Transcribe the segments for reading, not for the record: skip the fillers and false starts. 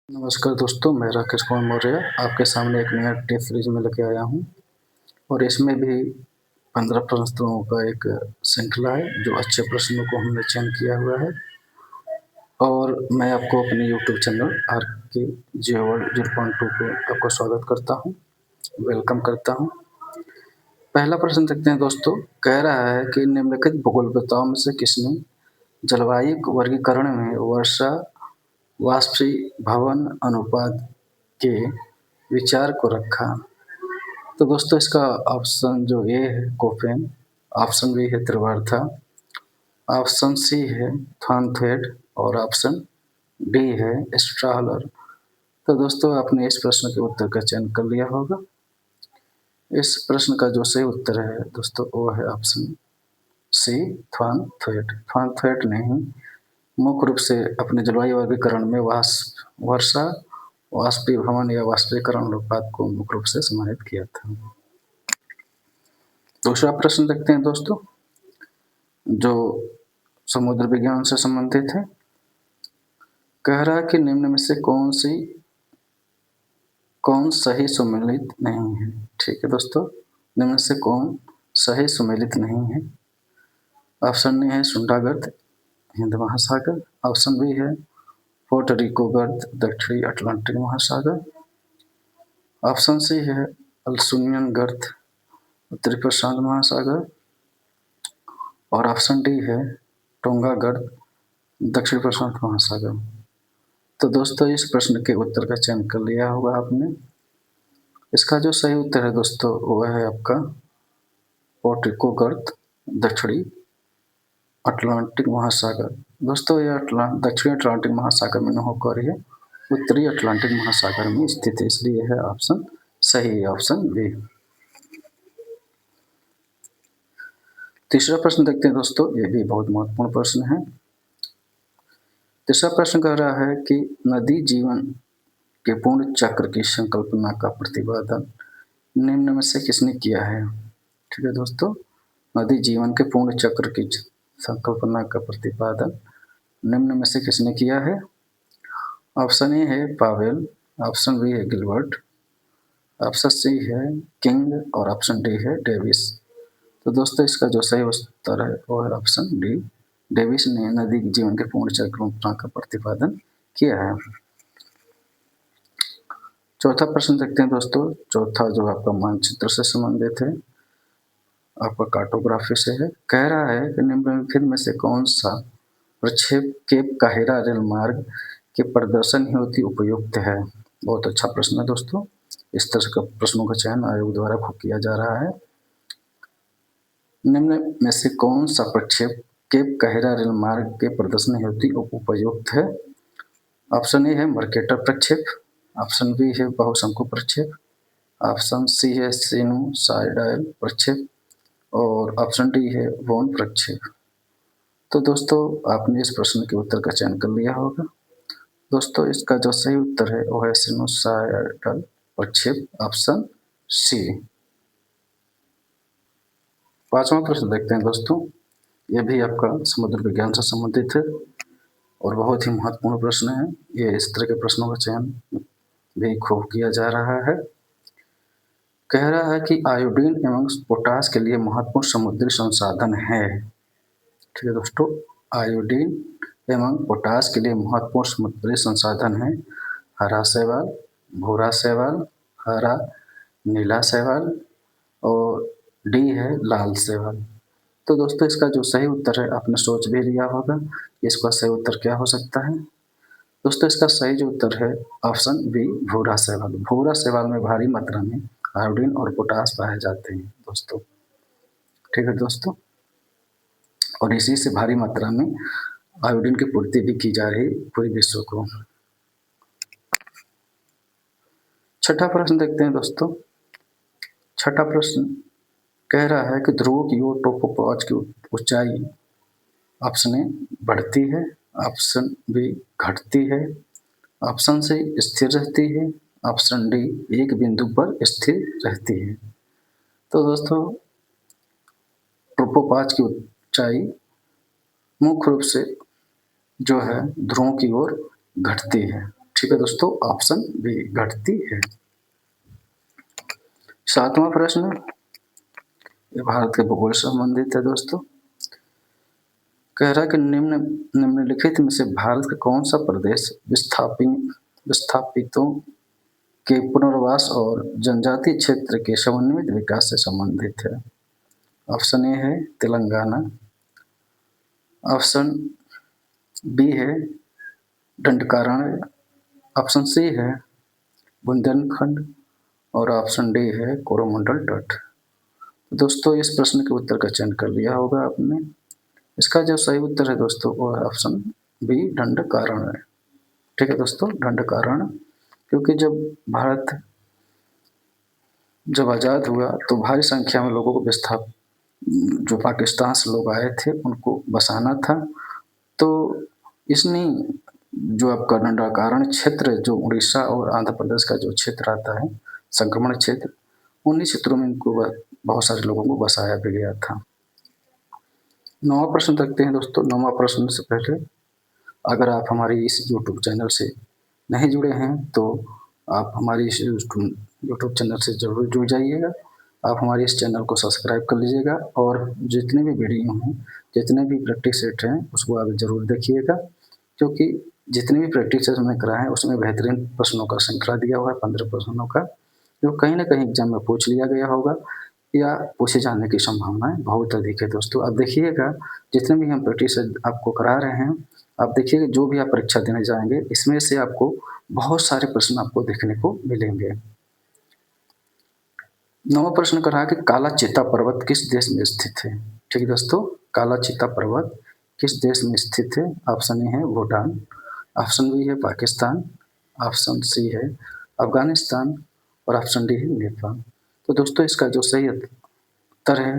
नमस्कार दोस्तों, मैं राकेश कुमार मौर्य आपके सामने एक नया टेस्ट सीरीज में लेके आया हूँ और इसमें भी 15 प्रश्नों का एक श्रृंखला है जो अच्छे प्रश्नों को हमने चयन किया हुआ है और मैं आपको अपने यूट्यूब चैनल आर के जियो वर्ल्ड 0.2 पे आपको स्वागत करता हूँ, वेलकम करता हूँ। पहला प्रश्न देखते हैं दोस्तों, कह रहा है कि निम्नलिखित भूगोलवेत्ताओं में से किसने जलवायु वर्गीकरण में वर्षा वाष्पीभवन अनुपात के विचार को रखा। तो दोस्तों इसका ऑप्शन जो ए है कोपेन, ऑप्शन बी है त्रिवार्था, ऑप्शन सी है थॉर्नथवेट और ऑप्शन डी है स्ट्रहलर। तो दोस्तों आपने इस प्रश्न के उत्तर का चयन कर लिया होगा। इस प्रश्न का जो सही उत्तर है दोस्तों वो है ऑप्शन सी थॉर्नथवेट। थॉर्नथवेट ने ही मुख्य रूप से अपने जलवायु वर्गीकरण में वर्षा वाष्पीभवन या वाष्पीकरण अनुपात को मुख्य रूप से समाहित किया था। दूसरा प्रश्न देखते हैं दोस्तों, जो समुद्र विज्ञान से संबंधित है। कह रहा है कि निम्न में से कौन सही सुमेलित नहीं है। ठीक है दोस्तों, निम्न में से कौन सही सुमेलित नहीं है। ऑप्शन ए है सुंडा गर्त हिंद महासागर, ऑप्शन बी है पोर्टो रिको गर्त दक्षिणी अटलांटिक महासागर, ऑप्शन सी है अल्सुनियन गर्त उत्तरी प्रशांत महासागर और ऑप्शन डी है टोंगा गर्त दक्षिण प्रशांत महासागर। तो दोस्तों इस प्रश्न के उत्तर का चयन कर लिया होगा आपने। इसका जो सही उत्तर है दोस्तों वह है आपका पोर्टो रिको गर्त दक्षिणी अटलांटिक महासागर। दोस्तों यह दक्षिणी अटलांटिक महासागर में न होकर यह उत्तरी अटलांटिक महासागर में स्थित है, इसलिए है ऑप्शन सही, ऑप्शन बी। तीसरा प्रश्न देखते हैं दोस्तों, ये भी बहुत महत्वपूर्ण प्रश्न है। तीसरा प्रश्न कह रहा है कि नदी जीवन के पूर्ण चक्र की संकल्पना का प्रतिपादन निम्न में से किसने किया है। ठीक है दोस्तों, नदी जीवन के पूर्ण चक्र की संकल्पना का प्रतिपादन निम्न में से किसने किया है। ऑप्शन ए है पावेल, ऑप्शन बी है गिलबर्ट, ऑप्शन सी है किंग और ऑप्शन डी है डेविस। तो दोस्तों इसका जो सही उत्तर है वो है ऑप्शन डी, डेविस ने नदी जीवन के पूर्ण चक्र का प्रतिपादन किया है। चौथा प्रश्न देखते हैं दोस्तों। चौथा जो आपका मानचित्र से संबंधित है, आपका कार्टोग्राफी से है। कह रहा है कि निम्नलिखित में से कौन सा प्रक्षेप केप काहिरा रेल मार्ग के प्रदर्शन हेतु उपयुक्त है। बहुत अच्छा प्रश्न है दोस्तों। इस तरह का प्रश्नों का चयन आयोग द्वारा खूब किया जा रहा है। निम्न में से कौन सा प्रक्षेप केप काहिरा रेल मार्ग के प्रदर्शन हेतु उपयुक्त है। ऑप्शन ए है मर्केटर प्रक्षेप, ऑप्शन बी है बहुशंकु प्रक्षेप, ऑप्शन सी है सिनुसाइडल प्रक्षेप और ऑप्शन डी है वोन प्रक्षेप। तो दोस्तों आपने इस प्रश्न के उत्तर का चयन कर लिया होगा। दोस्तों इसका जो सही उत्तर है वो है सिनुसाइडल प्रक्षेप, ऑप्शन सी। पांचवा प्रश्न देखते हैं दोस्तों, यह भी आपका समुद्र विज्ञान से संबंधित है और बहुत ही महत्वपूर्ण प्रश्न है। ये इस तरह के प्रश्नों का चयन भी खूब किया जा रहा है। कह रहा है कि आयोडीन एवं पोटास के लिए महत्वपूर्ण समुद्री संसाधन है। ठीक है दोस्तों, आयोडीन एवं पोटास के लिए महत्वपूर्ण समुद्री संसाधन है हरा शैवाल, भूरा शैवाल, हरा नीला शैवाल और डी है लाल शैवाल। तो दोस्तों इसका जो सही उत्तर है आपने सोच भी लिया होगा, इसका सही उत्तर क्या हो सकता है। दोस्तों इसका सही जो उत्तर है ऑप्शन बी भूरा शैवाल। भूरा शैवाल में भारी मात्रा में आयोडीन और पोटास पाए जाते हैं दोस्तों। ठीक है दोस्तों, और इसी से भारी मात्रा में आयोडीन की पूर्ति भी की जा रही पूरे विश्व को। छठा प्रश्न देखते हैं दोस्तों। छठा प्रश्न कह रहा है कि ध्रुवों की ओर ट्रोपोपॉज की ऊंचाई ऑप्शन ए बढ़ती है, ऑप्शन बी घटती है, ऑप्शन सी स्थिर रहती है, ऑप्शन डी एक बिंदु पर स्थिर रहती है। तो दोस्तों ट्रोपोपॉज की ऊंचाई मुख्य रूप से जो है ध्रुवों की ओर घटती है। ठीक है दोस्तों, ऑप्शन बी घटती है। 7वां प्रश्न, ये भारत के भूगोल से संबंधित है दोस्तों। कह रहा है कि निम्नलिखित में से भारत का कौन सा प्रदेश विस्थापितों के पुनर्वास और जनजातीय क्षेत्र के समन्वित विकास से संबंधित है। ऑप्शन ए है तेलंगाना, ऑप्शन बी है दंडकारण्य, ऑप्शन सी है बुंदेलखंड और ऑप्शन डी है कोरोमंडल तट। दोस्तों इस प्रश्न के उत्तर का चयन कर लिया होगा आपने। इसका जो सही उत्तर है दोस्तों वो है ऑप्शन बी दंडकारण्य। ठीक है दोस्तों, दंडकारण्य, क्योंकि भारत जब आज़ाद हुआ तो भारी संख्या में लोगों को जो पाकिस्तान से लोग आए थे उनको बसाना था, तो इसने जो आपका दंडकारण्य क्षेत्र जो उड़ीसा और आंध्र प्रदेश का जो क्षेत्र आता है संक्रमण क्षेत्र, उन्हीं क्षेत्रों में इनको बहुत सारे लोगों को बसाया भी गया था। 9वां प्रश्न देखते हैं दोस्तों। 9वां प्रश्न से पहले अगर आप हमारी इस यूट्यूब चैनल से नहीं जुड़े हैं तो आप हमारी इस यूट्यूब चैनल से ज़रूर जुड़ जाइएगा। आप हमारे इस चैनल को सब्सक्राइब कर लीजिएगा और जितने भी वीडियो हैं, जितने भी प्रैक्टिस सेट हैं उसको आप ज़रूर देखिएगा, क्योंकि जितने भी प्रैक्टिस सेट हमने कराए हैं उसमें बेहतरीन प्रश्नों का श्रृंखला दिया हुआ है 15 प्रश्नों का, जो कहीं ना कहीं एग्जाम में पूछ लिया गया होगा या पूछे जाने की संभावनाएं बहुत अधिक है दोस्तों। आप देखिएगा जितने भी हम प्रैक्टिस आपको करा रहे हैं, आप देखिएगा जो भी आप परीक्षा देने जाएंगे इसमें से आपको बहुत सारे प्रश्न आपको देखने को मिलेंगे। 9वां प्रश्न कर रहा है कि काला चीता पर्वत किस देश में स्थित है। ठीक है दोस्तों, काला चीता पर्वत किस देश में स्थित है। ऑप्शन ए है भूटान, ऑप्शन बी है पाकिस्तान, ऑप्शन सी है अफगानिस्तान और ऑप्शन डी है नेपाल। तो दोस्तों इसका जो सही उत्तर है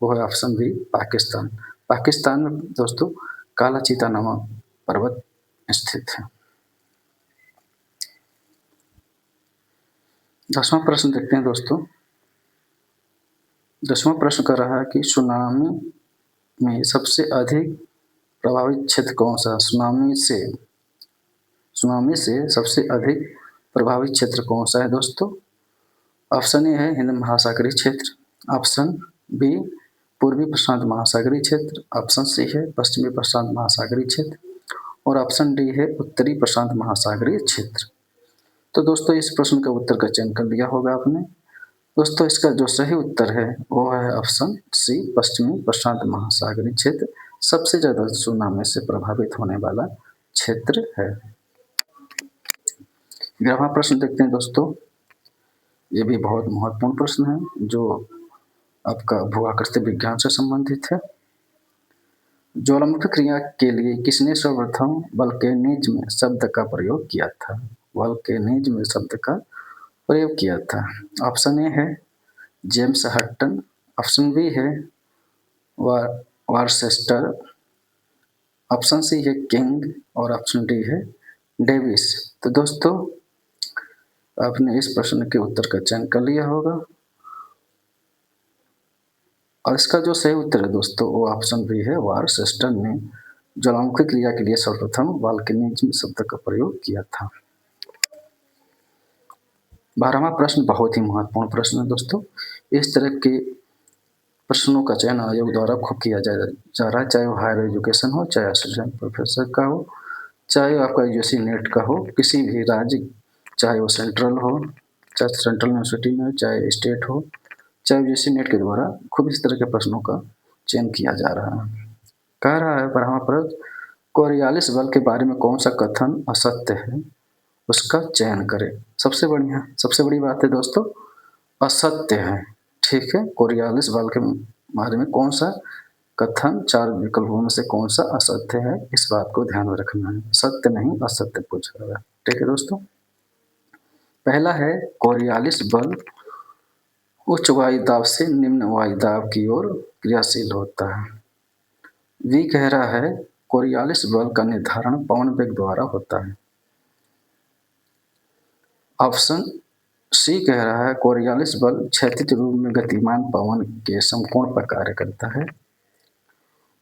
वो है ऑप्शन बी पाकिस्तान। पाकिस्तान में दोस्तों काला चीता नामक पर्वत स्थित है। 10वां प्रश्न देखते हैं दोस्तों। 10वां प्रश्न कर रहा है कि सुनामी में सबसे अधिक प्रभावित क्षेत्र कौन सा। सुनामी से सबसे अधिक प्रभावित क्षेत्र कौन सा है दोस्तों। ऑप्शन ए है हिंद महासागरीय क्षेत्र, ऑप्शन बी पूर्वी प्रशांत महासागरीय क्षेत्र, ऑप्शन सी है पश्चिमी प्रशांत महासागरीय क्षेत्र और ऑप्शन डी है उत्तरी प्रशांत महासागरीय क्षेत्र। तो दोस्तों इस प्रश्न का उत्तर का चयन कर लिया होगा आपने। दोस्तों इसका जो सही उत्तर है वो है ऑप्शन सी पश्चिमी प्रशांत महासागरीय क्षेत्र सबसे ज़्यादा सुनामी से प्रभावित होने वाला क्षेत्र है। 11वां प्रश्न देखते हैं दोस्तों। ये भी बहुत महत्वपूर्ण प्रश्न है जो आपका भूआकृति विज्ञान से संबंधित है। ज्वालामुखी क्रिया के लिए किसने सर्वप्रथम वल्केनिज्म शब्द का प्रयोग किया था। वल्केनिज्म शब्द का प्रयोग किया था। ऑप्शन ए है जेम्स हटन, ऑप्शन बी है वारचेस्टर, ऑप्शन सी है किंग और ऑप्शन डी है डेविस। तो दोस्तों आपने इस प्रश्न के उत्तर का चयन कर लिया होगा और इसका जो सही उत्तर है दोस्तों वो ऑप्शन बी है वारचेस्टर ने ज्वालामुखी क्रिया के लिए सर्वप्रथम वल्केनिज्म शब्द का प्रयोग किया था। 12वां प्रश्न बहुत ही महत्वपूर्ण प्रश्न है दोस्तों। इस तरह के प्रश्नों का चयन आयोग द्वारा खूब किया जा रहा है, चाहे वो हायर एजुकेशन हो, चाहे असिस्टेंट प्रोफेसर का हो, चाहे आपका यूजीसी नेट का हो, किसी भी राज्य, चाहे वो सेंट्रल हो, चाहे सेंट्रल यूनिवर्सिटी में, चाहे स्टेट हो, चाहे यूजीसी नेट के द्वारा खूब इस तरह के प्रश्नों का चयन किया जा रहा है। कह रहा है 12वां प्रश्न, कोरियालिस बल के बारे में कौन सा कथन असत्य है उसका चयन करें। सबसे बड़ी बात है दोस्तों असत्य है। ठीक है, कोरियालिस बल के बारे में कौन सा कथन 4 विकल्पों में से कौन सा असत्य है, इस बात को ध्यान में रखना है। सत्य नहीं असत्य पूछ रहा है। ठीक है दोस्तों, पहला है कोरियालिस बल उच्च वायुदाब से निम्न वायुदाब की ओर क्रियाशील होता है। वी कह रहा है कोरियालिस बल का निर्धारण पवन वेग द्वारा होता है। ऑप्शन सी कह रहा है कोरियालिस बल क्षैतिज रूप में गतिमान पवन के समकोण पर कार्य करता है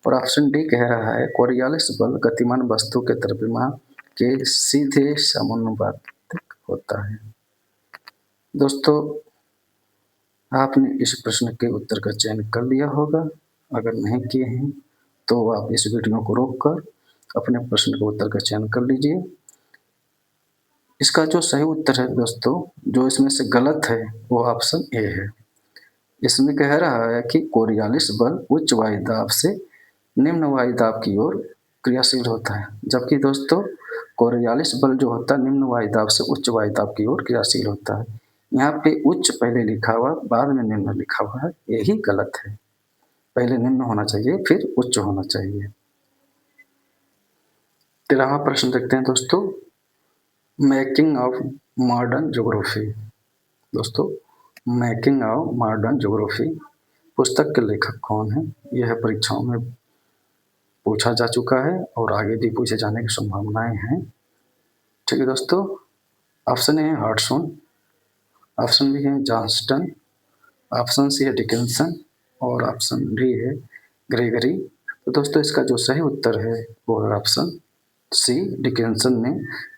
और ऑप्शन डी कह रहा है कोरियालिस बल गतिमान वस्तु के द्रव्यमान के सीधे समानुपातिक होता है। दोस्तों, आपने इस प्रश्न के उत्तर का चयन कर लिया होगा। अगर नहीं किए हैं तो आप इस वीडियो को रोककर अपने प्रश्न के उत्तर का चयन कर लीजिए। इसका जो सही उत्तर है दोस्तों, जो इसमें से गलत है, वो ऑप्शन ए है। इसमें कह रहा है कि कोरियालिस बल उच्च वायुदाब से निम्न वायुदाब की ओर क्रियाशील होता है, जबकि दोस्तों कोरियालिस बल जो होता है निम्न वायुदाब से उच्च वायुदाब की ओर क्रियाशील होता है। यहाँ पे उच्च पहले लिखा हुआ, बाद में निम्न लिखा हुआ है, यही गलत है। पहले निम्न होना चाहिए, फिर उच्च होना चाहिए। 13वां प्रश्न देखते हैं दोस्तों, मेकिंग ऑफ मॉडर्न ज्योग्राफी। दोस्तों, मेकिंग ऑफ मॉडर्न ज्योग्राफी पुस्तक के लेखक कौन है? यह परीक्षाओं में पूछा जा चुका है और आगे भी पूछे जाने की संभावनाएं हैं। ठीक है दोस्तों, ऑप्शन ए है हॉटसन, ऑप्शन बी है जॉन्स्टन, ऑप्शन सी है डिकिंसन और ऑप्शन डी है ग्रेगरी। तो दोस्तों, इसका जो सही उत्तर है वो है ऑप्शन सी, डिकिंसन ने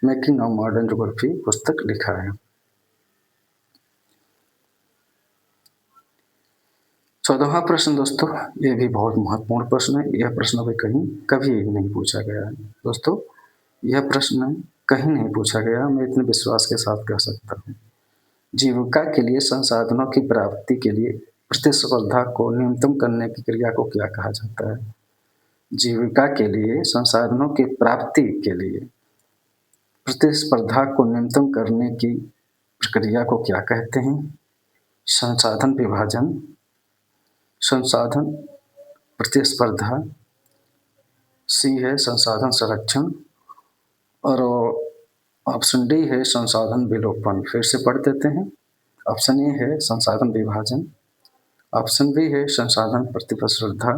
मेकिंग ऑफ मॉडर्न ज्योग्राफी पुस्तक लिखा है। 14वां प्रश्न दोस्तों, ये भी बहुत महत्वपूर्ण प्रश्न है। यह प्रश्न भी कभी नहीं पूछा गया है। दोस्तों, यह प्रश्न कहीं नहीं पूछा गया, मैं इतने विश्वास के साथ कह सकता हूँ। जीविका के लिए संसाधनों की प्राप्ति के लिए प्रतिस्पर्धा को न्यूनतम करने की क्रिया को क्या कहा जाता है? जीविका के लिए संसाधनों की प्राप्ति के लिए प्रतिस्पर्धा को न्यूनतम करने की प्रक्रिया को क्या कहते हैं? संसाधन विभाजन, संसाधन प्रतिस्पर्धा, सी है संसाधन संरक्षण और ऑप्शन डी है संसाधन विलोपन। फिर से पढ़ देते हैं। ऑप्शन ए है संसाधन विभाजन, ऑप्शन बी है संसाधन प्रतिस्पर्धा,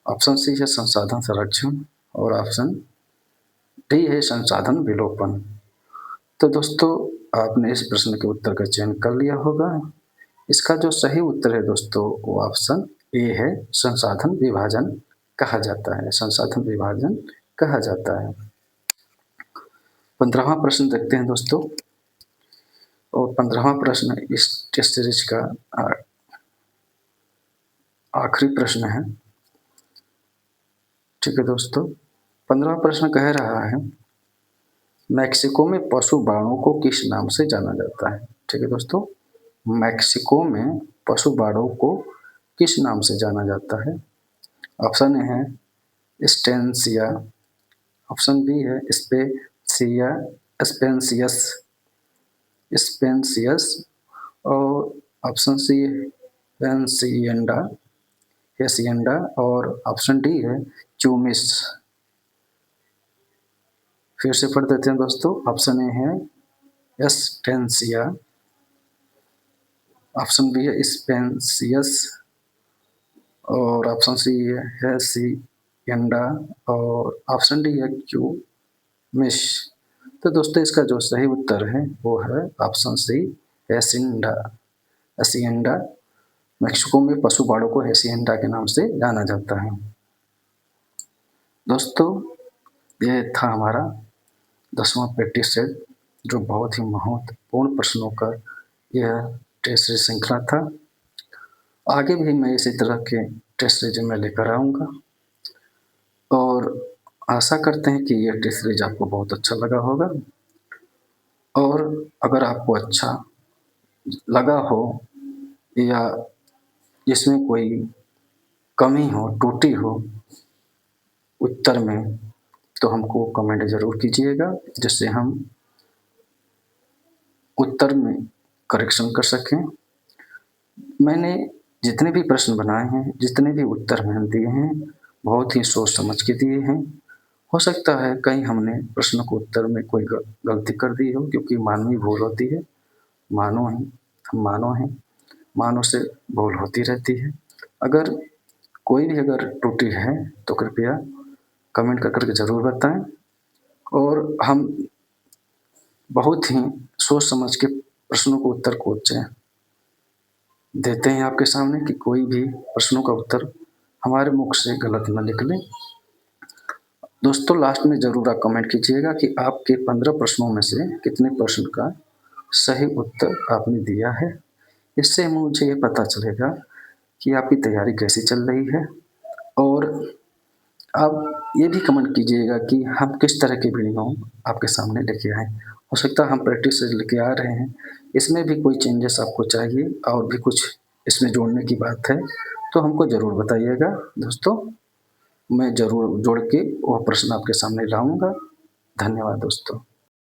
ऑप्शन सी है संसाधन संरक्षण और ऑप्शन डी है संसाधन विलोपन। तो दोस्तों, आपने इस प्रश्न के उत्तर का चयन कर लिया होगा। इसका जो सही उत्तर है दोस्तों, वो ऑप्शन ए है, संसाधन विभाजन कहा जाता है। संसाधन विभाजन कहा जाता है। 15वां प्रश्न देखते हैं दोस्तों, और 15वां प्रश्न इस टेस्ट सीरीज का आखिरी प्रश्न है। ठीक है दोस्तों, 15वां प्रश्न कह रहा है, मैक्सिको में पशु बाड़ों को किस नाम से जाना जाता है? ठीक है दोस्तों, मैक्सिको में पशु बाड़ों को किस नाम से जाना जाता है? ऑप्शन ए है स्टेंसिया, ऑप्शन बी है स्पेसिया, स्पेंसियस, स्पेंसियस और ऑप्शन सी हेसिएंडा, हेसिएंडा और ऑप्शन डी है चूमिस। फिर से पढ़ देते हैं दोस्तों। ऑप्शन ए है स्टेंसिया, ऑप्शन बी है स्पेंसियस और ऑप्शन सी है हेसिएंडा और ऑप्शन डी है क्यूमिस। तो दोस्तों, इसका जो सही उत्तर है वो है ऑप्शन सी, हेसिएंडा। हेसिएंडा, मैक्सिको में पशु बाड़ों को हेसिएंडा के नाम से जाना जाता है। दोस्तों, ये था हमारा 10वां प्रैक्टिस सेट, जो बहुत ही महत्वपूर्ण प्रश्नों का यह टेस्ट सीरीज श्रृंखला था। आगे भी मैं इसी तरह के टेस्ट सीरीज में लेकर आऊँगा और आशा करते हैं कि यह टेस्ट सीरीज आपको बहुत अच्छा लगा होगा। और अगर आपको अच्छा लगा हो या इसमें कोई कमी हो, त्रुटि हो उत्तर में, तो हमको कमेंट ज़रूर कीजिएगा, जिससे हम उत्तर में करेक्शन कर सकें। मैंने जितने भी प्रश्न बनाए हैं, जितने भी उत्तर मैंने दिए हैं, बहुत ही सोच समझ के दिए हैं। हो सकता है कहीं हमने प्रश्न को उत्तर में कोई गलती कर दी हो, क्योंकि मानवीय भूल होती है। मानव हैं, हम मानव हैं, मानव से भूल होती रहती है। अगर कोई भी अगर त्रुटि है तो कृपया कमेंट कर करके ज़रूर बताएं और हम बहुत ही सोच समझ के प्रश्नों को उत्तर को देते हैं आपके सामने, कि कोई भी प्रश्नों का उत्तर हमारे मुख से गलत न निकले। दोस्तों लास्ट में ज़रूर आप कमेंट कीजिएगा कि आपके 15 प्रश्नों में से कितने प्रश्न का सही उत्तर आपने दिया है। इससे मुझे ये पता चलेगा कि आपकी तैयारी कैसी चल रही है। और आप ये भी कमेंट कीजिएगा कि हम किस तरह की वीडियो आपके सामने लेके आएँ। हो सकता है हम प्रैक्टिस से लेके आ रहे हैं, इसमें भी कोई चेंजेस आपको चाहिए और भी कुछ इसमें जोड़ने की बात है, तो हमको ज़रूर बताइएगा दोस्तों। मैं ज़रूर जोड़ के वह प्रश्न आपके सामने लाऊँगा। धन्यवाद दोस्तों।